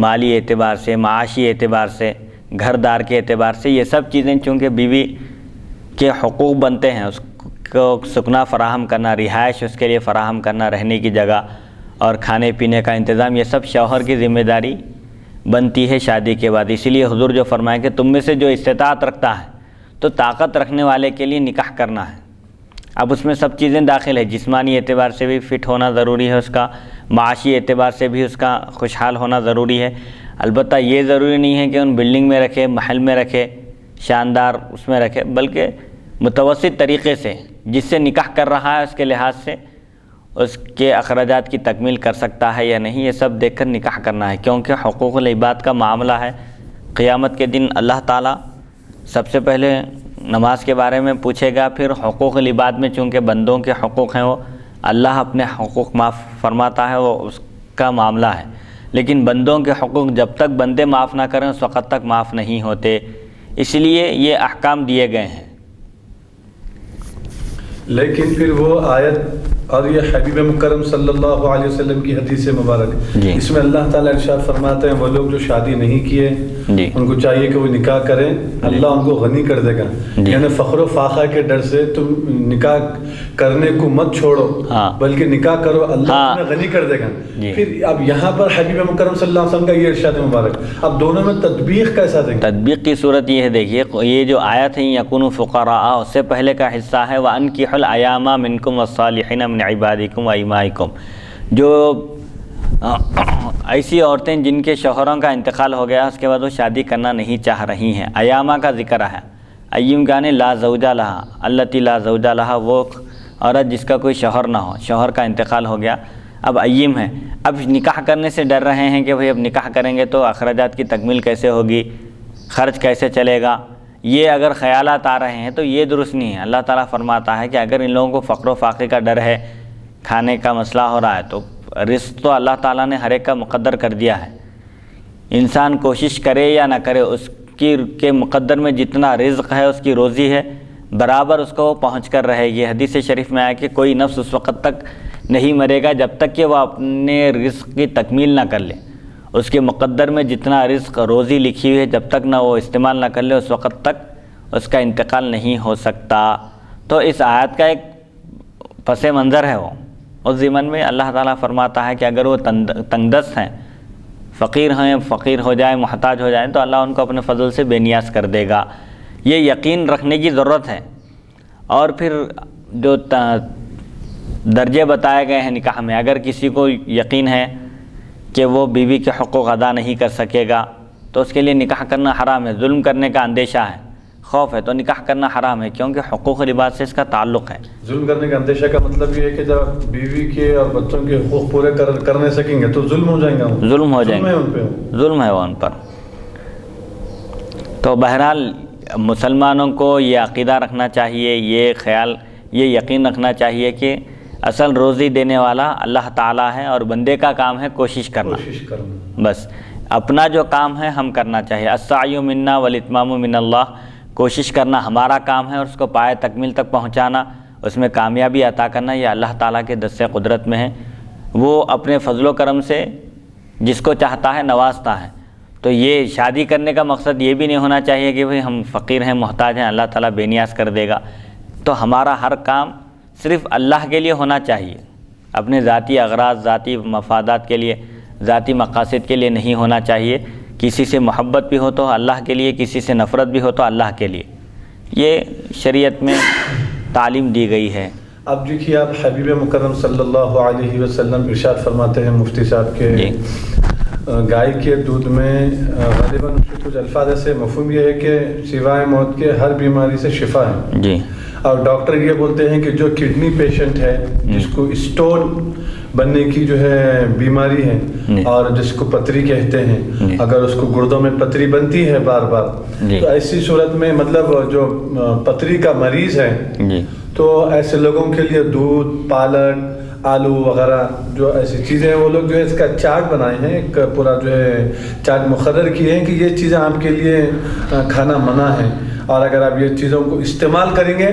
مالی اعتبار سے، معاشی اعتبار سے، گھر دار کے اعتبار سے، یہ سب چیزیں چونکہ بیوی کے حقوق بنتے ہیں، اس کو سکنا فراہم کرنا، رہائش اس کے لیے فراہم کرنا، رہنے کی جگہ اور کھانے پینے کا انتظام، یہ سب شوہر کی ذمہ داری بنتی ہے شادی کے بعد۔ اسی لیے حضور جو فرمائے کہ تم میں سے جو استطاعت رکھتا ہے تو طاقت رکھنے والے کے لیے نکاح کرنا ہے۔ اب اس میں سب چیزیں داخل ہے، جسمانی اعتبار سے بھی فٹ ہونا ضروری ہے اس کا، معاشی اعتبار سے بھی اس کا خوشحال ہونا ضروری ہے۔ البتہ یہ ضروری نہیں ہے کہ ان بلڈنگ میں رکھے، محل میں رکھے، شاندار اس میں رکھے، بلکہ متوسط طریقے سے جس سے نکاح کر رہا ہے اس کے لحاظ سے اس کے اخراجات کی تکمیل کر سکتا ہے یا نہیں، یہ سب دیکھ کر نکاح کرنا ہے، کیونکہ حقوق العباد کا معاملہ ہے۔ قیامت کے دن اللہ تعالیٰ سب سے پہلے نماز کے بارے میں پوچھے گا، پھر حقوق العباد میں چونکہ بندوں کے حقوق ہیں وہ اللہ اپنے حقوق معاف فرماتا ہے، وہ اس کا معاملہ ہے، لیکن بندوں کے حقوق جب تک بندے معاف نہ کریں اس وقت تک معاف نہیں ہوتے، اس لیے یہ احکام دیے گئے ہیں۔ لیکن پھر وہ آیت اور یہ حبیب مکرم صلی اللہ علیہ وسلم کی حدیث مبارک، اس میں اللہ تعالیٰ ارشاد فرماتے ہیں وہ لوگ جو شادی نہیں کیے ان کو چاہیے کہ وہ نکاح کریں، اللہ ان کو غنی کر دے گا۔ یعنی فخر و فاخر کے ڈر سے تم نکاح کرنے کو مت چھوڑو، بلکہ نکاح کرو، اللہ تمہیں غنی کر دے گا۔ پھر اب یہاں پر حبیب مکرم صلی اللہ علیہ وسلم کا یہ ارشاد مبارک، اب دونوں میں تطبیق کیسا دیں گے؟ تطبیق کی صورت یہ ہے، دیکھیے یہ جو آیت ہے یکونوا فقراء، اس سے پہلے کا حصہ ہے وَأَنكِحُوا الْأَيَامَ مِنكُمْ وَالصَّالِحِينَ مِنْ عِبَادِكُمْ وَإِمَائِكُمْ، جو ایسی عورتیں جن کے شوہروں کا انتقال ہو گیا اس کے بعد وہ شادی کرنا نہیں چاہ رہی ہیں، ایامہ کا ذکر ہے، ایم گانے لا زوجہ لہا، التی لا زوجہ لہا، وہ عورت جس کا کوئی شوہر نہ ہو، شوہر کا انتقال ہو گیا، اب ایم ہے، اب نکاح کرنے سے ڈر رہے ہیں کہ بھئی اب نکاح کریں گے تو اخراجات کی تکمیل کیسے ہوگی، خرچ کیسے چلے گا، یہ اگر خیالات آ رہے ہیں تو یہ درست نہیں ہے۔ اللہ تعالیٰ فرماتا ہے کہ اگر ان لوگوں کو فقر و فاقے کا ڈر ہے، کھانے کا مسئلہ ہو رہا ہے، تو رزق تو اللہ تعالیٰ نے ہر ایک کا مقدر کر دیا ہے، انسان کوشش کرے یا نہ کرے اس کے مقدر میں جتنا رزق ہے، اس کی روزی ہے، برابر اس کو وہ پہنچ کر رہے گی۔ حدیث شریف میں آیا کہ کوئی نفس اس وقت تک نہیں مرے گا جب تک کہ وہ اپنے رزق کی تکمیل نہ کر لے، اس کے مقدر میں جتنا رزق روزی لکھی ہوئی ہے جب تک نہ وہ استعمال نہ کر لے اس وقت تک اس کا انتقال نہیں ہو سکتا۔ تو اس آیت کا ایک پس منظر ہے، وہ اس ضمن میں اللہ تعالیٰ فرماتا ہے کہ اگر وہ تنگ دست ہیں، فقیر ہیں، فقیر ہو جائیں، محتاج ہو جائیں تو اللہ ان کو اپنے فضل سے بے نیاز کر دے گا، یہ یقین رکھنے کی ضرورت ہے۔ اور پھر جو درجے بتائے گئے ہیں نکاح میں، اگر کسی کو یقین ہے کہ وہ بیوی کے حقوق ادا نہیں کر سکے گا تو اس کے لیے نکاح کرنا حرام ہے، ظلم کرنے کا اندیشہ ہے، خوف ہے تو نکاح کرنا حرام ہے، کیونکہ حقوق العباد سے اس کا تعلق ہے۔ ظلم کرنے کا اندیشہ کا مطلب یہ ہے کہ جب بیوی کے اور بچوں کے حقوق پورے کر نہیں سکیں گے تو ظلم ہو جائیں گا، ظلم ہو جائیں گے، ظلم ہے وہ ان پر۔ تو بہرحال مسلمانوں کو یہ عقیدہ رکھنا چاہیے، یہ خیال، یہ یقین رکھنا چاہیے کہ اصل روزی دینے والا اللہ تعالیٰ ہے اور بندے کا کام ہے کوشش کرنا، بس اپنا جو کام ہے ہم کرنا چاہیے۔ السعی منا والاتمام من اللہ، کوشش کرنا ہمارا کام ہے اور اس کو پائے تکمیل تک پہنچانا، اس میں کامیابی عطا کرنا یہ اللہ تعالیٰ کے دست قدرت میں ہے، وہ اپنے فضل و کرم سے جس کو چاہتا ہے نوازتا ہے۔ تو یہ شادی کرنے کا مقصد یہ بھی نہیں ہونا چاہیے کہ بھئی ہم فقیر ہیں، محتاج ہیں، اللہ تعالیٰ بے نیاز کر دے گا۔ تو ہمارا ہر کام صرف اللہ کے لیے ہونا چاہیے، اپنے ذاتی اغراض، ذاتی مفادات کے لیے، ذاتی مقاصد کے لیے نہیں ہونا چاہیے۔ کسی سے محبت بھی ہو تو اللہ کے لیے، کسی سے نفرت بھی ہو تو اللہ کے لیے، یہ شریعت میں تعلیم دی گئی ہے۔ اب دیکھیے آپ حبیب مکرم صلی اللہ علیہ وسلم ارشاد فرماتے ہیں مفتی صاحب کے گائے کے دودھ میں غالباً کچھ الفاظ ایسے مفہوم یہ ہے کہ سوائے موت کے ہر بیماری سے شفا ہے جی، اور ڈاکٹر یہ بولتے ہیں کہ جو کڈنی پیشنٹ ہے جس کو اسٹون بننے کی جو ہے بیماری ہے اور جس کو پتری کہتے ہیں، اگر اس کو گردوں میں پتری بنتی ہے بار بار تو ایسی صورت میں مطلب جو پتری کا مریض ہے تو ایسے لوگوں کے لیے دودھ، پالک، آلو وغیرہ جو ایسی چیزیں ہیں وہ لوگ جو ہے اس کا چارٹ بنائے ہیں، ایک پورا جو ہے چارٹ مقرر کیے ہیں کہ یہ چیزیں آپ کے لیے کھانا منع ہے، اور اگر آپ یہ چیزوں کو استعمال کریں گے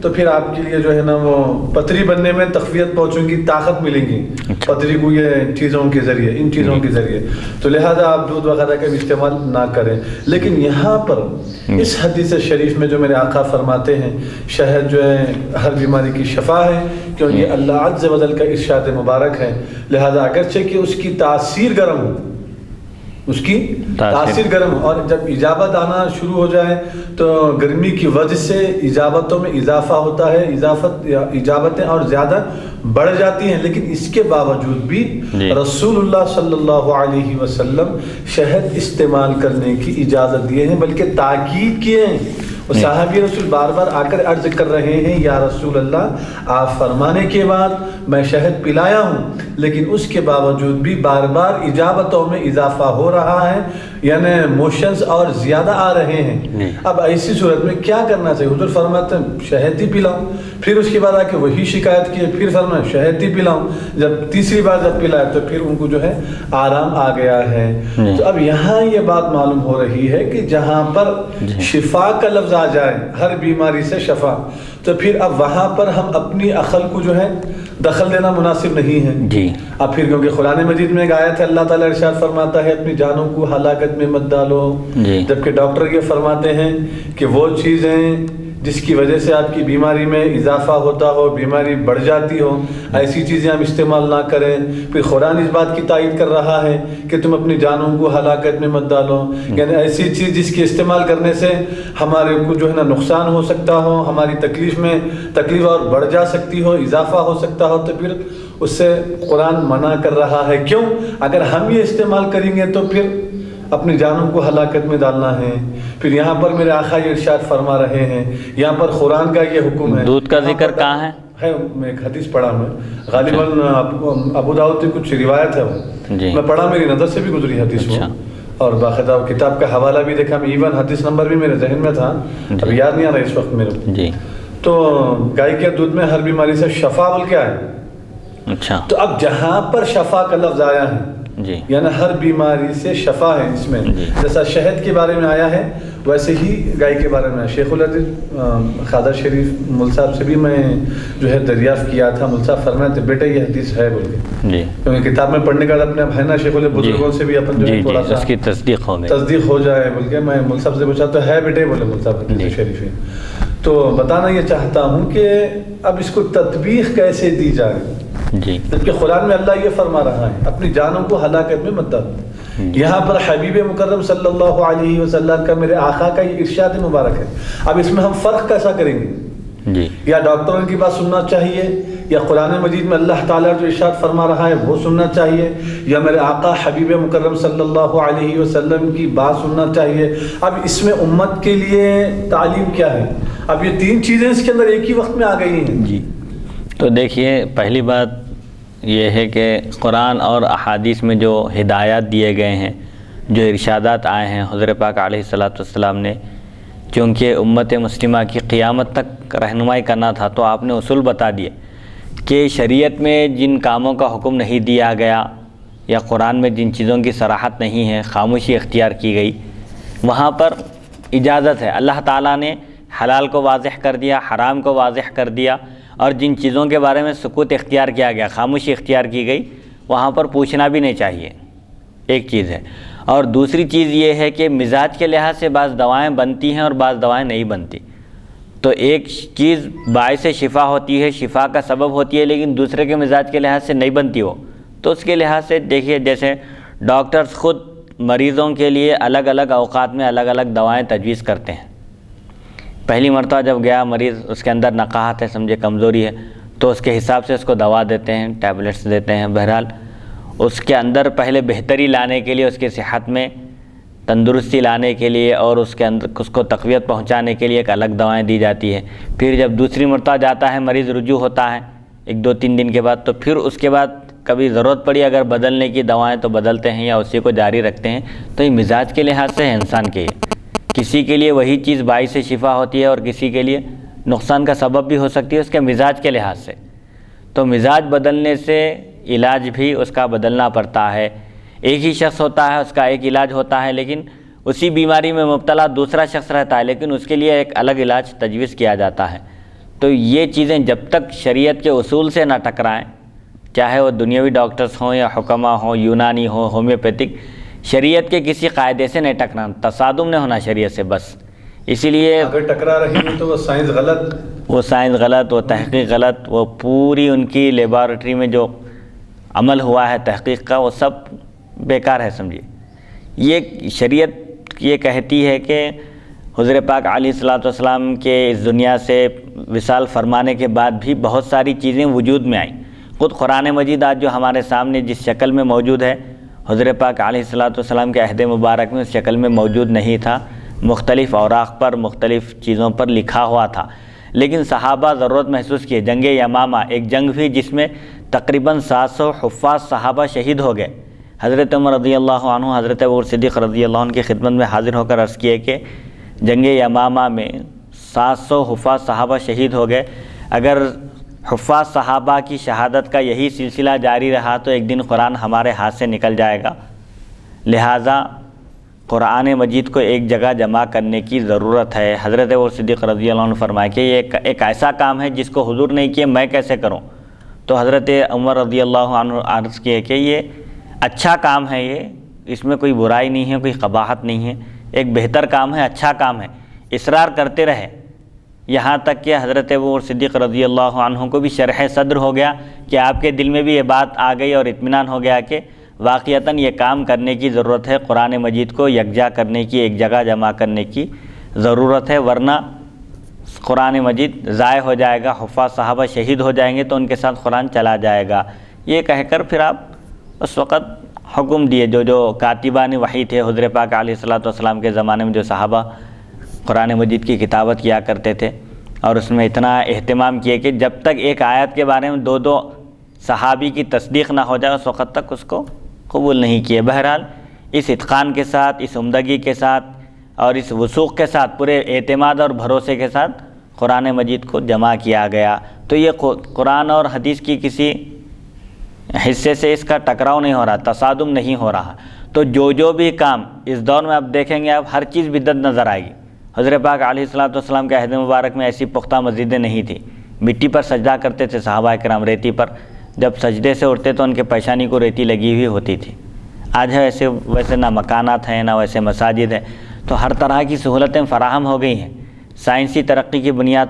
تو پھر آپ کے لیے جو ہے نا وہ پتری بننے میں تقویت پہنچیں گی، طاقت ملیں گی پتری کو یہ چیزوں کے ذریعے، ان چیزوں کے ذریعے. تو لہٰذا آپ دودھ وغیرہ کا بھی استعمال نہ کریں. لیکن یہاں پر اس حدیث شریف میں جو میرے آقا فرماتے ہیں شہد جو ہے ہر بیماری کی شفا ہے، کیونکہ اللہ عز و جل کا ارشاد مبارک ہے. لہٰذا اگرچہ کہ اس کی تاثیر گرم ہو، اس کی تاثیر گرم ہو، اور جب اجابت آنا شروع ہو جائے تو گرمی کی وجہ سے اجابتوں میں اضافہ ہوتا ہے، اجابتیں اور زیادہ بڑھ جاتی ہیں. لیکن اس کے باوجود بھی رسول اللہ صلی اللہ علیہ وسلم شہد استعمال کرنے کی اجازت دیے ہیں، بلکہ تاکید کیے ہیں. اور صحابی رسول بار بار آ کر عرض کر رہے ہیں یا رسول اللہ آپ فرمانے کے بعد میں شہد پلایا ہوں، لیکن اس کے باوجود بھی بار بار اجابتوں میں اضافہ ہو رہا ہے، یعنی موشنز اور زیادہ آ رہے ہیں. اب ایسی صورت میں کیا کرنا چاہیے؟ حضور فرماتے ہیں شہد ہی پلاؤں. پھر اس کے بعد آ کے وہی شکایت کی، پھر فرمایا شہد ہی پلاؤں. جب تیسری بار جب پلایا تو پھر ان کو جو ہے آرام آ گیا ہے. تو اب یہاں یہ بات معلوم ہو رہی ہے کہ جہاں پر شفا کا لفظ آ جائے، ہر بیماری سے شفا، تو پھر اب وہاں پر ہم اپنی عقل کو جو ہے دخل دینا مناسب نہیں ہے. اب پھر کیونکہ قرآن مجید میں ایک آیت ہے اللہ تعالیٰ ارشاد فرماتا ہے اپنی جانوں کو ہلاکت میں مت ڈالو. جبکہ ڈاکٹر یہ فرماتے ہیں کہ وہ چیزیں جس کی وجہ سے آپ کی بیماری میں اضافہ ہوتا ہو، بیماری بڑھ جاتی ہو، ایسی چیزیں ہم استعمال نہ کریں. پھر قرآن اس بات کی تائید کر رہا ہے کہ تم اپنی جانوں کو ہلاکت میں مت ڈالو، یعنی ایسی چیز جس کے استعمال کرنے سے ہمارے کو جو ہے نا نقصان ہو سکتا ہو، ہماری تکلیف اور بڑھ جا سکتی ہو، اضافہ ہو سکتا ہو، تو پھر اس سے قرآن منع کر رہا ہے. کیوں؟ اگر ہم یہ استعمال کریں گے تو پھر اپنی جانوں کو ہلاکت میں ڈالنا ہے. پھر یہاں پر میرے آقا یہ ارشاد فرما رہے ہیں، یہاں پر قرآن کا یہ حکم ہے. دودھ کا ذکر کہاں ہے؟ میں ایک حدیث پڑھا میں غالباً ابو داؤد کی کچھ روایت ہے وہ میں پڑھا، میری نظر سے بھی گزری حدیث وہ، اور باقاعدہ کتاب کا حوالہ بھی دیکھا میں، ایون حدیث نمبر بھی میرے ذہن میں تھا، اب یاد نہیں آ رہا اس وقت میرے. تو گائے کے دودھ میں ہر بیماری سے شفا بول کے آیا. تو اب جہاں پر شفا کا لفظ آیا ہے یعنی ہر بیماری سے شفا ہے اس میں. جیسا شہد کے بارے میں آیا ہے ویسے ہی گائے کے بارے میں. شیخ الحدیث خواجہ شریف مل صاحب سے بھی میں جو ہے دریافت کیا تھا. مل صاحب فرمائے تھے بیٹے یہ حدیث ہے بول کے، کیونکہ کتاب میں پڑھنے کے بعد اپنے ہے نا شیخ بزرگوں سے بھی اپن جو ہے تھوڑا سا اس کی تصدیق ہو جائے بول کے. میں مل صاحب سے پوچھا تو ہے بیٹے بولے مل صاحب حدیث شریف ہے. تو بتانا یہ چاہتا ہوں کہ اب اس کو تطبیق کیسے دی جائے، جبکہ قرآن میں اللہ یہ فرما رہا ہے اپنی جانوں کو ہلاکت میں مت ڈالو. یہاں پر حبیب مکرم صلی اللہ علیہ وسلم کا میرے آقا کا یہ ارشاد مبارک ہے. اب اس میں ہم فرق کیسا کریں گے؟ یا ڈاکٹروں کی بات سننا چاہیے، یا قرآن مجید میں اللہ تعالیٰ جو ارشاد فرما رہا ہے وہ سننا چاہیے، یا میرے آقا حبیب مکرم صلی اللہ علیہ وسلم کی بات سننا چاہیے؟ اب اس میں امت کے لیے تعلیم کیا ہے؟ اب یہ تین چیزیں اس کے اندر ایک ہی وقت میں آ گئی ہیں. تو دیکھیے پہلی بات یہ ہے کہ قرآن اور احادیث میں جو ہدایات دیے گئے ہیں، جو ارشادات آئے ہیں حضور پاک علیہ السلام نے، چونکہ امت مسلمہ کی قیامت تک رہنمائی کرنا تھا تو آپ نے اصول بتا دیے کہ شریعت میں جن کاموں کا حکم نہیں دیا گیا یا قرآن میں جن چیزوں کی صراحت نہیں ہے، خاموشی اختیار کی گئی، وہاں پر اجازت ہے. اللہ تعالیٰ نے حلال کو واضح کر دیا، حرام کو واضح کر دیا، اور جن چیزوں کے بارے میں سکوت اختیار کیا گیا، خاموشی اختیار کی گئی، وہاں پر پوچھنا بھی نہیں چاہیے. ایک چیز ہے. اور دوسری چیز یہ ہے کہ مزاج کے لحاظ سے بعض دوائیں بنتی ہیں اور بعض دوائیں نہیں بنتی. تو ایک چیز باعث شفا ہوتی ہے، شفا کا سبب ہوتی ہے، لیکن دوسرے کے مزاج کے لحاظ سے نہیں بنتی ہو، تو اس کے لحاظ سے دیکھیے جیسے ڈاکٹرز خود مریضوں کے لیے الگ الگ اوقات میں الگ الگ دوائیں تجویز کرتے ہیں. پہلی مرتبہ جب گیا مریض، اس کے اندر نقاہت ہے، سمجھے کمزوری ہے، تو اس کے حساب سے اس کو دوا دیتے ہیں، ٹیبلٹس دیتے ہیں. بہرحال اس کے اندر پہلے بہتری لانے کے لیے، اس کی صحت میں تندرستی لانے کے لیے اور اس کے اندر اس کو تقویت پہنچانے کے لیے ایک الگ دوائیں دی جاتی ہے. پھر جب دوسری مرتبہ جاتا ہے مریض، رجوع ہوتا ہے 1-2-3 دن کے بعد، تو پھر اس کے بعد کبھی ضرورت پڑی اگر بدلنے کی دوائیں تو بدلتے ہیں یا اسی کو جاری رکھتے ہیں. تو یہ مزاج کے لحاظ سے ہے انسان کے، کسی کے لیے وہی چیز باعث شفا ہوتی ہے اور کسی کے لیے نقصان کا سبب بھی ہو سکتی ہے اس کے مزاج کے لحاظ سے. تو مزاج بدلنے سے علاج بھی اس کا بدلنا پڑتا ہے. ایک ہی شخص ہوتا ہے، اس کا ایک علاج ہوتا ہے، لیکن اسی بیماری میں مبتلا دوسرا شخص رہتا ہے، لیکن اس کے لیے ایک الگ علاج تجویز کیا جاتا ہے. تو یہ چیزیں جب تک شریعت کے اصول سے نہ ٹکرائیں، چاہے وہ دنیاوی ڈاکٹرز ہوں یا حکما ہوں، یونانی ہوں، ہومیوپیتھک، شریعت کے کسی قاعدے سے نہیں ٹکرانا، تصادم نہیں ہونا شریعت سے بس. اسی لیے اگر ٹکرا رہی ہے تو وہ سائنس غلط، وہ تحقیق غلط، وہ پوری ان کی لیبارٹری میں جو عمل ہوا ہے تحقیق کا وہ سب بیکار ہے. سمجھیے یہ شریعت یہ کہتی ہے کہ حضور پاک علیہ الصلوۃ والسلام کے اس دنیا سے وصال فرمانے کے بعد بھی بہت ساری چیزیں وجود میں آئیں. خود قرآن مجید آج جو ہمارے سامنے جس شکل میں موجود ہے، حضور پاک علیہ الصلوۃ والسلام کے عہد مبارک میں اس شکل میں موجود نہیں تھا، مختلف اوراق پر مختلف چیزوں پر لکھا ہوا تھا. لیکن صحابہ ضرورت محسوس کیے. جنگ یمامہ ایک جنگ ہوئی جس میں تقریباً 700 حفاظ صحابہ شہید ہو گئے. حضرت عمر رضی اللہ عنہ حضرت ابو بکر صدیق رضی اللہ عنہ کی خدمت میں حاضر ہو کر عرض کیے کہ جنگ یمامہ میں 700 حفاظ صحابہ شہید ہو گئے. اگر حفاظ صحابہ کی شہادت کا یہی سلسلہ جاری رہا تو ایک دن قرآن ہمارے ہاتھ سے نکل جائے گا. لہٰذا قرآن مجید کو ایک جگہ جمع کرنے کی ضرورت ہے. حضرت ابو بکر صدیق رضی اللہ عنہ فرمائے کہ یہ ایک ایسا کام ہے جس کو حضور نہیں کیے، میں کیسے کروں؟ تو حضرت عمر رضی اللہ عنہ عرض کیے کہ یہ اچھا کام ہے، یہ اس میں کوئی برائی نہیں ہے، کوئی قباحت نہیں ہے، ایک بہتر کام ہے، اچھا کام ہے. اصرار کرتے رہے یہاں تک کہ حضرت ابو بکر صدیق رضی اللہ عنہ کو بھی شرح صدر ہو گیا کہ آپ کے دل میں بھی یہ بات آ گئی اور اطمینان ہو گیا کہ واقعتاً یہ کام کرنے کی ضرورت ہے، قرآن مجید کو یکجا کرنے کی، ایک جگہ جمع کرنے کی ضرورت ہے، ورنہ قرآن مجید ضائع ہو جائے گا، حفاظ صحابہ شہید ہو جائیں گے تو ان کے ساتھ قرآن چلا جائے گا. یہ کہہ کر پھر آپ اس وقت حکم دیے جو کاتبان وحی تھے حضور پاک علیہ الصلوۃ والسلام کے زمانے میں، جو صحابہ قرآن مجید کی کتابت کیا کرتے تھے اور اس میں اتنا اہتمام کیے کہ جب تک ایک آیت کے بارے میں دو صحابی کی تصدیق نہ ہو جائے اس وقت تک اس کو قبول نہیں کیے. بہرحال اس اتقان کے ساتھ، اس عمدگی کے ساتھ اور اس وثوق کے ساتھ، پورے اعتماد اور بھروسے کے ساتھ قرآن مجید کو جمع کیا گیا. تو یہ قرآن اور حدیث کی کسی حصے سے اس کا ٹکراؤ نہیں ہو رہا، تصادم نہیں ہو رہا. تو جو بھی کام اس دور میں آپ دیکھیں گے، آپ ہر چیز بدعت نظر آئے گی. حضرت پاک علیہ الصلوۃ والسلام کے عہد مبارک میں ایسی پختہ مسجدیں نہیں تھیں، مٹی پر سجدہ کرتے تھے صحابہ کرام، ریتی پر. جب سجدے سے اٹھتے تو ان کے پیشانی کو ریتی لگی ہوئی ہوتی تھی. آج ہے ویسے نہ مکانات ہیں، نہ ویسے مساجد ہیں، تو ہر طرح کی سہولتیں فراہم ہو گئی ہیں. سائنسی ترقی کی بنیاد